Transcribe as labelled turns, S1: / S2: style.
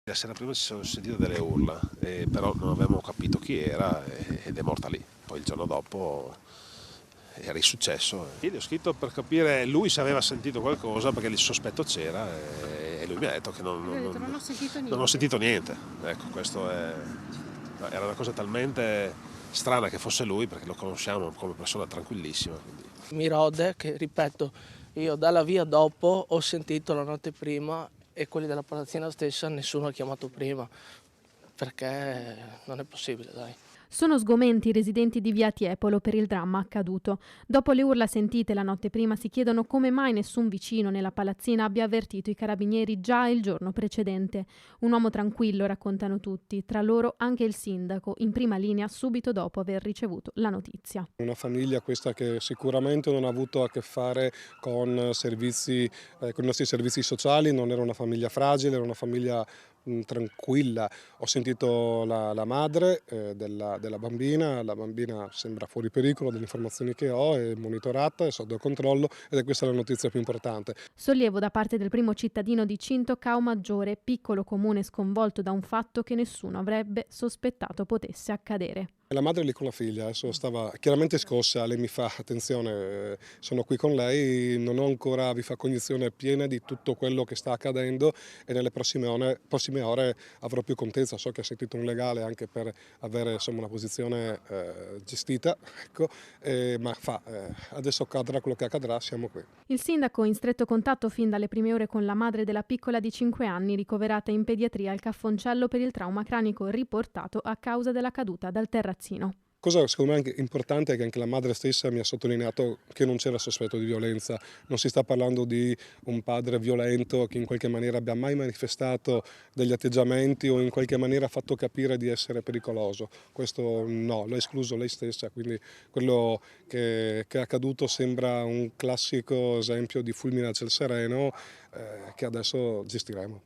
S1: La sera prima ci sono sentite delle urla, però non avevamo capito chi era ed è morta lì. Poi il giorno dopo è risuccesso. Io gli ho scritto per capire lui se aveva sentito qualcosa perché il sospetto c'era e lui mi ha detto che
S2: Lui ha detto non ho sentito
S1: non ho
S2: niente.
S1: sentito niente. Ecco, era una cosa talmente strana che fosse lui perché lo conosciamo come persona tranquillissima. Quindi.
S3: Mi rode che, ripeto, io dalla via dopo ho sentito la notte prima e quelli della palazzina stessa nessuno ha chiamato prima, perché non è possibile, dai.
S4: Sono sgomenti i residenti di via Tiepolo per il dramma accaduto. Dopo le urla sentite la notte prima si chiedono come mai nessun vicino nella palazzina abbia avvertito i carabinieri già il giorno precedente. Un uomo tranquillo, raccontano tutti, tra loro anche il sindaco, in prima linea subito dopo aver ricevuto la notizia.
S5: Una famiglia questa che sicuramente non ha avuto a che fare con con i nostri servizi sociali, non era una famiglia fragile, era una famiglia tranquilla. Ho sentito la madre della bambina, la bambina sembra fuori pericolo dalle informazioni che ho, è monitorata, è sotto controllo ed è questa la notizia più importante.
S4: Sollievo da parte del primo cittadino di Cinto Caomaggiore, piccolo comune sconvolto da un fatto che nessuno avrebbe sospettato potesse accadere.
S5: La madre è lì con la figlia, adesso stava chiaramente scossa, lei mi fa attenzione, sono qui con lei, non ho ancora, vi fa cognizione piena di tutto quello che sta accadendo e nelle prossime ore avrò più contezza, so che ha sentito un legale anche per avere insomma, una posizione gestita, ecco, ma adesso accadrà quello che accadrà, siamo qui.
S4: Il sindaco, in stretto contatto fin dalle prime ore con la madre della piccola di 5 anni ricoverata in pediatria al Caffoncello per il trauma cranico riportato a causa della caduta dal terrazzino.
S5: Cosa secondo me anche importante è che anche la madre stessa mi ha sottolineato che non c'era sospetto di violenza, non si sta parlando di un padre violento che in qualche maniera abbia mai manifestato degli atteggiamenti o in qualche maniera fatto capire di essere pericoloso, questo no, l'ha escluso lei stessa, quindi quello che è accaduto sembra un classico esempio di fulmine a ciel sereno che adesso gestiremo.